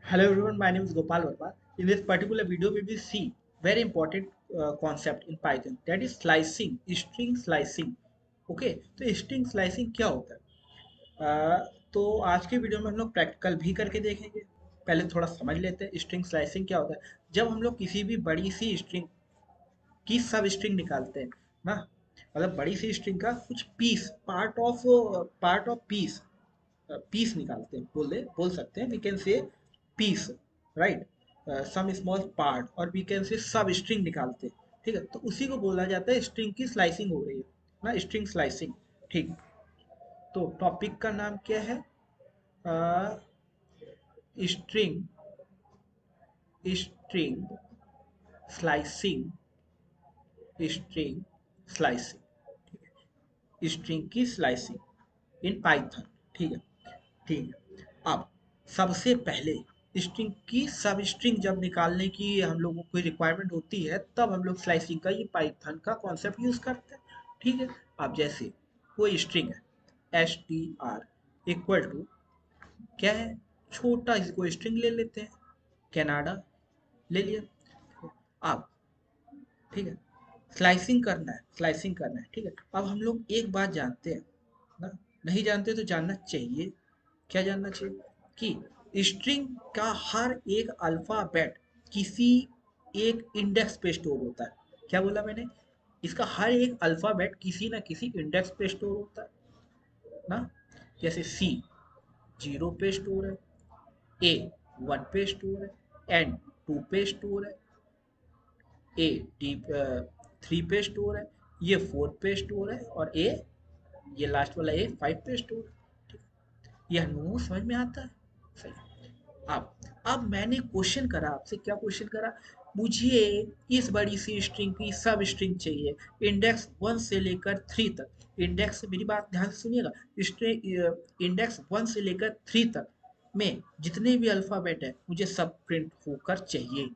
Hello everyone, my name is Gopal Verma. In this particular video, we will see very important concept in Python, that is slicing, string slicing. Okay, तो string slicing क्या होता है? तो आज के video में हम लोग प्रैक्टिकल भी करके देखेंगे। पहले थोड़ा समझ लेते हैं स्ट्रिंग स्लाइसिंग क्या होता है। जब हम लोग किसी भी बड़ी सी स्ट्रिंग की सब स्ट्रिंग निकालते हैं ना, मतलब बड़ी सी स्ट्रिंग का कुछ piece, part of piece, piece निकालते हैं, बोल सकते हैं, we can say piece, right, some small part, और वी कैन से सब स्ट्रिंग निकालते हैं। ठीक है, तो उसी को बोला जाता है स्ट्रिंग की स्लाइसिंग हो रही है ना, स्ट्रिंग स्लाइसिंग। ठीक, तो टॉपिक का नाम क्या है? String string slicing, string slicing, string की स्लाइसिंग इन पाइथन। ठीक है, ठीक है। अब सबसे पहले स्ट्रिंग की सब स्ट्रिंग जब निकालने की हम लोगों को रिक्वायरमेंट होती है, तब हम लोग स्लाइसिंग का ये पाइथन का कॉन्सेप्ट यूज करते हैं। ठीक है, अब जैसे कोई स्ट्रिंग है, S T R equal to क्या है, छोटा सी कोई स्ट्रिंग ले लेते हैं, कनाडा ले लिया। अब ठीक है, स्लाइसिंग करना है, स्लाइसिंग करना है। ठीक है, अब हम लोग एक बात जानते हैं ना, नहीं जानते तो जानना चाहिए। क्या जानना चाहिए? कि स्ट्रिंग का हर एक अल्फाबेट किसी एक इंडेक्स पे स्टोर होता है। क्या बोला मैंने? इसका हर एक अल्फाबेट किसी ना किसी इंडेक्स पे स्टोर होता है ना। जैसे सी 0 पे स्टोर है, ए 1 पे स्टोर है, एन 2 पे स्टोर है, ए डी 3 पे स्टोर है, ये 4 पे स्टोर है, और ए, ये लास्ट वाला ए 5 पे स्टोर है। ठीक है, यह नो समझ में आता है? सही। अब मैंने क्वेश्चन करा आपसे, क्या क्वेश्चन करा? मुझे इस बड़ी सी स्ट्रिंग की सब स्ट्रिंग चाहिए, इंडेक्स 1 से लेकर 3 तक। इंडेक्स, मेरी बात ध्यान से सुनिएगा, इंडेक्स 1 से लेकर 3 तक में जितने भी अल्फाबेट है मुझे सब प्रिंट होकर चाहिए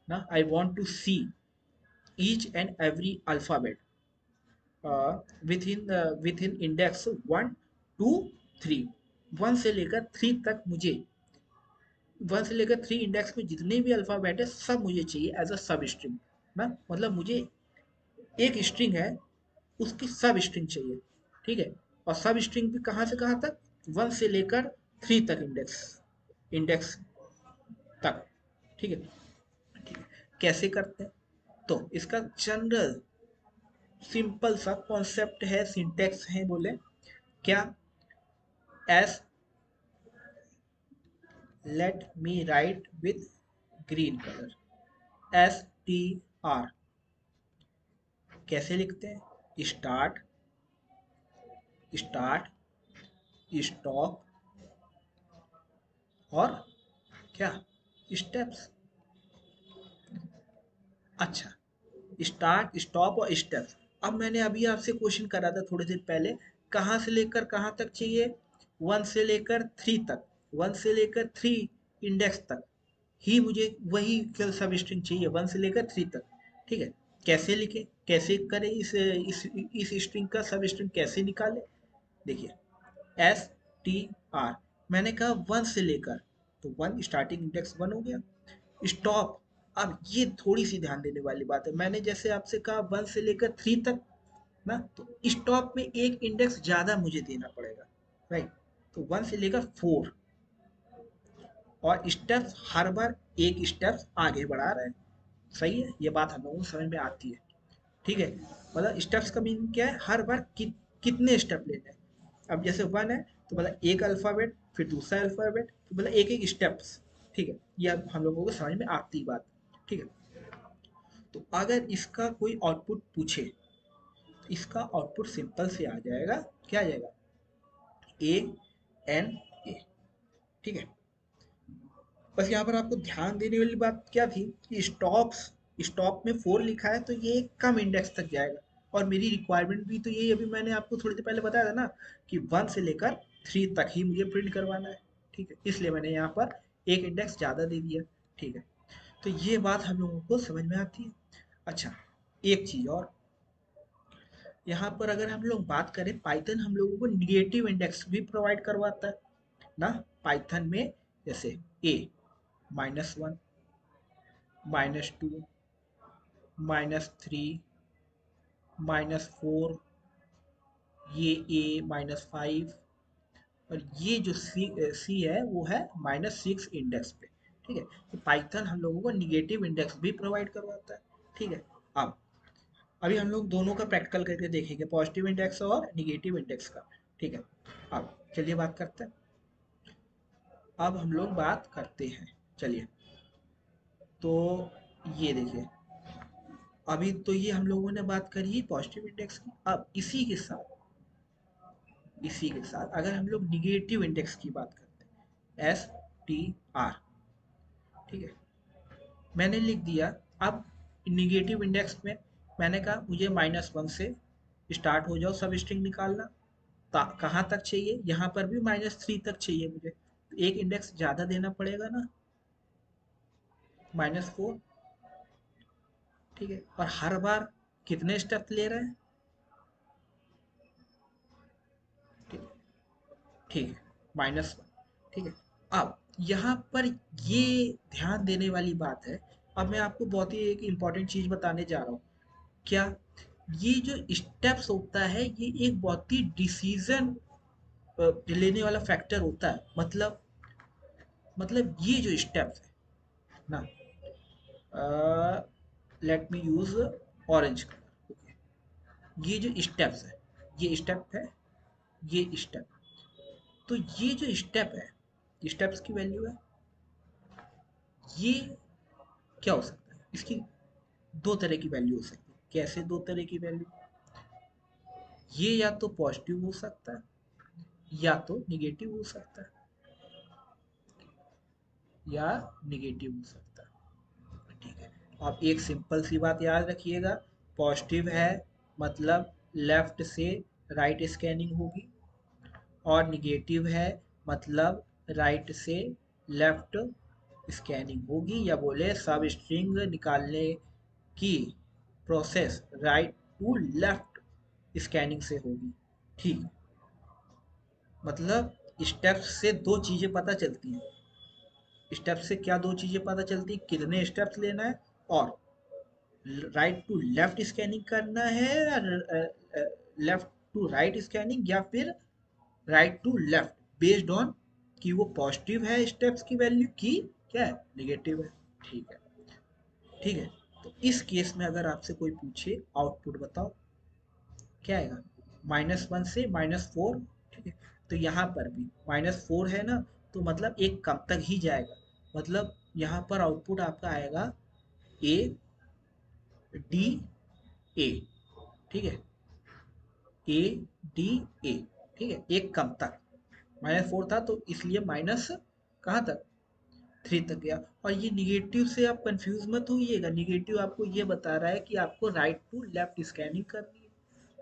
ना। I want to see each and every alphabet with in index 1 2 3। 1 से लेकर 3 तक मुझे, 1 से लेकर 3 इंडेक्स में जितने भी अल्फाबेट है सब मुझे चाहिए एज अ सब स्ट्रिंग ना। मतलब मुझे एक स्ट्रिंग है, उसकी सब स्ट्रिंग चाहिए। ठीक है, और सब स्ट्रिंग भी कहाँ से कहाँ तक? 1 से लेकर 3 तक, इंडेक्स इंडेक्स तक। ठीक है, ठीक है। कैसे करते हैं? तो इसका जनरल सिंपल सा कॉन्सेप्ट है, सिंटेक्स है, बोले क्या? S, let me right with green colour, S T are. कैसे लिखते हैं? स्टार्ट, स्टार्ट, स्टॉप, और क्या? स्टेप्स। अच्छा, स्टार्ट, स्टॉप और स्टेप्स। अब मैंने अभी आपसे क्वेश्चन करा था थोड़ी देर पहले, कहाँ से लेकर कहाँ तक चाहिए? 1 से लेकर 3 तक, 1 से लेकर 3 इंडेक्स तक ही मुझे वही सब स्ट्रिंग चाहिए, 1 से लेकर 3 तक। ठीक है, कैसे लिखें, कैसे करें, इस स्ट्रिंग का सब स्ट्रिंग कैसे निकालें? देखिए, एस टी आर, मैंने कहा 1 से लेकर, तो 1 स्टार्टिंग इंडेक्स 1 हो गया। स्टॉप, अब ये थोड़ी सी ध्यान देने वाली बात है, मैंने जैसे आपसे कहा 1 से लेकर 3 तक ना, तो स्टॉप में एक इंडेक्स ज्यादा मुझे देना पड़ेगा, राइट। तो 1 से लेकर 4, और स्टेप्स हर बार एक स्टेप्स आगे बढ़ा रहे हैं। सही है, ये बात हम लोगों को समझ में आती है। ठीक है, मतलब स्टेप्स का मीनिंग क्या है? हर बार कितने स्टेप लेने हैं। अब जैसे 1 है तो मतलब एक अल्फाबेट, फिर दूसरा अल्फाबेट, तो मतलब एक एक स्टेप्स। ठीक है, ये अब हम लोगों को समझ में आती बात। ठीक है, तो अगर इसका कोई आउटपुट पूछे, तो इसका आउटपुट सिंपल से आ जाएगा। क्या आ जाएगा? A N A. ठीक है, बस यहाँ पर आपको ध्यान देने वाली बात क्या थी कि स्टॉप में 4 लिखा है, तो ये कम इंडेक्स तक जाएगा, और मेरी रिक्वायरमेंट भी तो यही, अभी मैंने आपको थोड़ी देर पहले बताया था ना, कि 1 से लेकर 3 तक ही मुझे प्रिंट करवाना है। ठीक है, इसलिए मैंने यहाँ पर एक इंडेक्स ज़्यादा दे दिया। ठीक है, तो ये बात हम लोगों को समझ में आती है। अच्छा, एक चीज़ और, यहाँ पर अगर हम लोग बात करें, पाइथन हम लोगों को निगेटिव इंडेक्स भी प्रोवाइड करवाता है ना। पाइथन में जैसे ए -1, -2, -3, -4, ये ए -5, और ये जो सी है वो है -6 इंडेक्स पे। ठीक है, तो पाइथन हम लोगों को निगेटिव इंडेक्स भी प्रोवाइड करवाता है। ठीक है, अब अभी हम लोग दोनों का प्रैक्टिकल करके देखेंगे, पॉजिटिव इंडेक्स और निगेटिव इंडेक्स का। ठीक है, अब चलिए बात करते हैं। अब हम लोग बात करते हैं, चलिए। तो ये देखिए, अभी तो ये हम लोगों ने बात करी पॉजिटिव इंडेक्स की। अब इसी के साथ अगर हम लोग निगेटिव इंडेक्स की बात करते हैं, STR। ठीक है, मैंने लिख दिया। अब निगेटिव इंडेक्स में मैंने कहा मुझे -1 से स्टार्ट हो जाओ, सब स्ट्रिंग निकालना। कहाँ तक चाहिए, यहाँ पर भी -3 तक चाहिए मुझे, तो एक इंडेक्स ज़्यादा देना पड़ेगा ना, -4। ठीक है, और हर बार कितने स्टेप ले रहे हैं। ठीक है, ठीक है, -1। ठीक है, अब यहाँ पर ये ध्यान देने वाली बात है। अब मैं आपको बहुत ही एक इम्पॉर्टेंट चीज़ बताने जा रहा हूँ। क्या, ये जो स्टेप्स होता है ये एक बहुत ही डिसीजन लेने वाला फैक्टर होता है। मतलब ये जो स्टेप्स है ना, let me use orange colour. ये जो स्टेप्स है, ये स्टेप है, ये स्टेप। तो ये जो स्टेप है, स्टेप्स की वैल्यू है, ये क्या हो सकता है, इसकी दो तरह की वैल्यू हो सकती है। कैसे दो तरह की वैल्यू, ये या तो पॉजिटिव हो सकता है या तो निगेटिव हो सकता है, या निगेटिव हो सकता है। ठीक है, आप एक सिंपल सी बात याद रखिएगा। पॉजिटिव है मतलब लेफ्ट से राइट स्कैनिंग होगी, और निगेटिव है मतलब राइट से लेफ्ट स्कैनिंग होगी, या बोले सब स्ट्रिंग निकालने की process right to left scanning से होगी। ठीक, मतलब स्टेप से दो चीजें पता चलती हैं। स्टेप से क्या दो चीजें पता चलती, कितने स्टेप्स लेना है, और राइट टू लेफ्ट स्कैनिंग करना है, या लेफ्ट टू राइट स्कैनिंग, या फिर right to left, based on कि वो पॉजिटिव है स्टेप्स की वैल्यू की क्या है, निगेटिव है। ठीक है, ठीक है। तो इस केस में अगर आपसे कोई पूछे आउटपुट बताओ, क्या आएगा, -1 से -4। ठीक है, तो यहाँ पर भी -4 है ना, तो मतलब एक कम तक ही जाएगा। मतलब यहाँ पर आउटपुट आपका आएगा ADA। ठीक है, ADA। ठीक है, एक कम तक, -4 था तो इसलिए माइनस कहाँ तक, 3 तक गया। और ये निगेटिव से आप कंफ्यूज मत होइएगा, निगेटिव आपको ये बता रहा है कि आपको राइट टू लेफ्ट स्कैनिंग करनी है।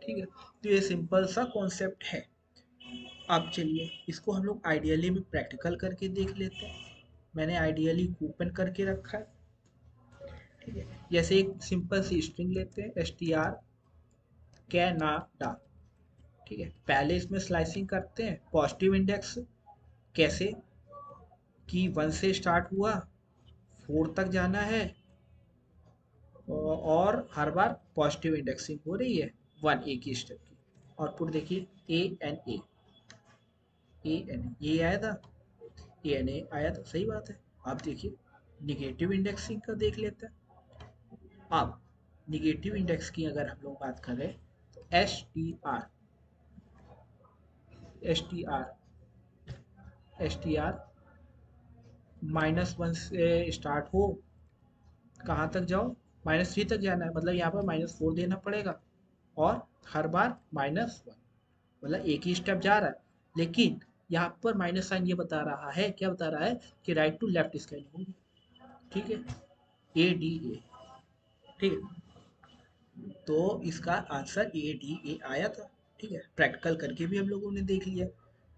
ठीक है, तो ये सिंपल सा कॉन्सेप्ट है। अब चलिए इसको हम लोग आइडियली में प्रैक्टिकल करके देख लेते हैं। मैंने आइडियली ओपन करके रखा है। ठीक है, जैसे एक सिंपल सी स्ट्रिंग लेते हैं, STR कैनाडा। ठीक है, पहले इसमें स्लाइसिंग करते हैं, पॉजिटिव इंडेक्स कैसे, कि 1 से स्टार्ट हुआ, 4 तक जाना है, और हर बार पॉजिटिव इंडेक्सिंग हो रही है 1 एक ही स्टेप की। आउटपुट देखिए, ANA, ANA ये आया था, ANA आया था, सही बात है। आप देखिए निगेटिव इंडेक्सिंग का देख लेते हैं। अब निगेटिव इंडेक्स की अगर हम लोग बात करें, तो STR -1 से स्टार्ट हो, कहाँ तक जाओ, -3 तक जाना है, मतलब यहाँ पर -4 देना पड़ेगा, और हर बार -1, मतलब एक ही स्टेप जा रहा है। लेकिन यहाँ पर माइनस साइन ये बता रहा है, क्या बता रहा है, कि राइट टू लेफ्ट स्कैनिंग होगी। ठीक है, ADA। ठीक है, तो इसका आंसर ADA आया था। ठीक है, प्रैक्टिकल करके भी हम लोगों ने देख लिया।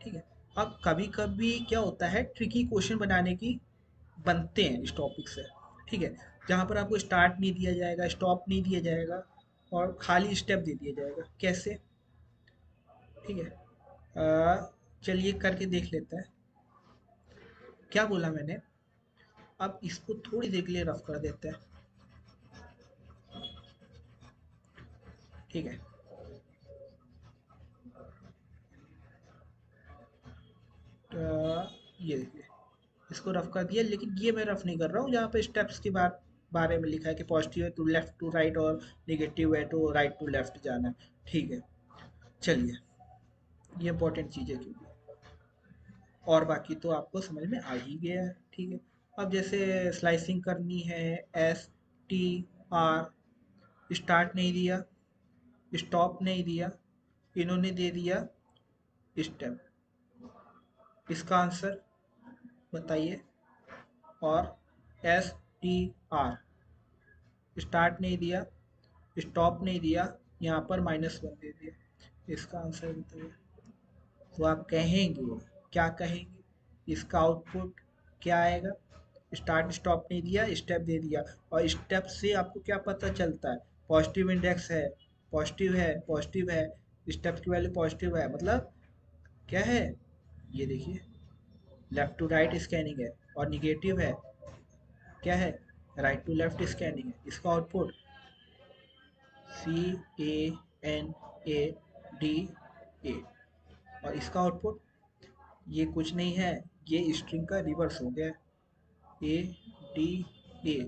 ठीक है, अब कभी कभी क्या होता है, ट्रिकी क्वेश्चन बनाने की बनते हैं इस टॉपिक से। ठीक है, जहाँ पर आपको स्टार्ट नहीं दिया जाएगा, स्टॉप नहीं दिया जाएगा, और खाली स्टेप दे दिया जाएगा, कैसे। ठीक है, चलिए करके देख लेते हैं। क्या बोला मैंने, अब इसको थोड़ी देर के लिए रफ कर देते हैं, ठीक है। तो ये देखिए, इसको रफ कर दिया, लेकिन ये मैं रफ नहीं कर रहा हूँ, यहाँ पे स्टेप्स के बारे में लिखा है कि पॉजिटिव है टू लेफ्ट टू राइट और नेगेटिव है टू राइट टू लेफ्ट जाना है, ठीक है। चलिए, ये इंपॉर्टेंट चीज़ है क्योंकि, और बाकी तो आपको समझ में आ ही गया है, ठीक है। अब जैसे स्लाइसिंग करनी है, STR, स्टार्ट नहीं दिया, स्टॉप नहीं दिया, इन्होंने दे दिया स्टेप, इसका आंसर बताइए। और STR, स्टार्ट नहीं दिया, स्टॉप नहीं दिया, यहाँ पर -1 दे दिया, इसका आंसर बताइए। तो आप कहेंगे, क्या कहेंगे, इसका आउटपुट क्या आएगा। स्टार्ट स्टॉप नहीं दिया, स्टेप दे दिया, और स्टेप से आपको क्या पता चलता है, पॉजिटिव इंडेक्स है, पॉजिटिव है, पॉजिटिव है, स्टेप की वैल्यू पॉजिटिव है, मतलब क्या है, ये देखिए, लेफ्ट टू राइट स्कैनिंग है, और निगेटिव है, क्या है, राइट टू लेफ्ट स्कैनिंग है। इसका आउटपुट CANADA, और इसका आउटपुट ये कुछ नहीं है, ये स्ट्रिंग का रिवर्स हो गया, ADANAC,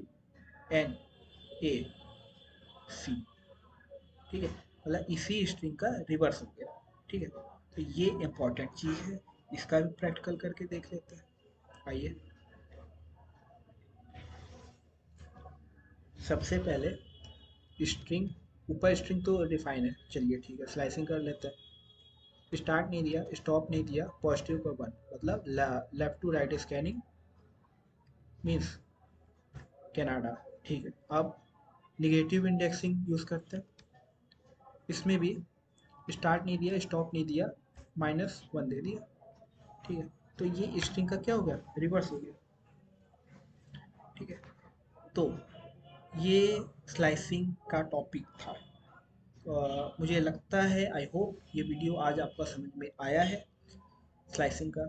ठीक है, मतलब इसी स्ट्रिंग का रिवर्स हो गया, ठीक है। तो ये इंपॉर्टेंट चीज़ है, इसका भी प्रैक्टिकल करके देख लेते हैं, आइए। सबसे पहले स्ट्रिंग, ऊपर स्ट्रिंग तो डिफाइन है, चलिए ठीक है, स्लाइसिंग कर लेते हैं। स्टार्ट नहीं दिया, स्टॉप नहीं दिया, पॉजिटिव का 1, मतलब left to right scanning means Canada, ठीक है। अब निगेटिव इंडेक्सिंग यूज़ करते हैं, इसमें भी स्टार्ट नहीं दिया, स्टॉप नहीं दिया, -1 दे दिया, ठीक है। तो ये स्ट्रिंग का क्या हो गया, रिवर्स हो गया, ठीक है। तो ये स्लाइसिंग का टॉपिक था। मुझे लगता है, आई होप ये वीडियो आज आपका समझ में आया है स्लाइसिंग का।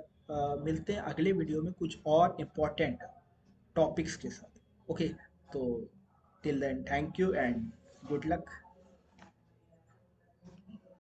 मिलते हैं अगले वीडियो में कुछ और इम्पोर्टेंट टॉपिक्स के साथ, ओके। तो till then, thank you and good luck.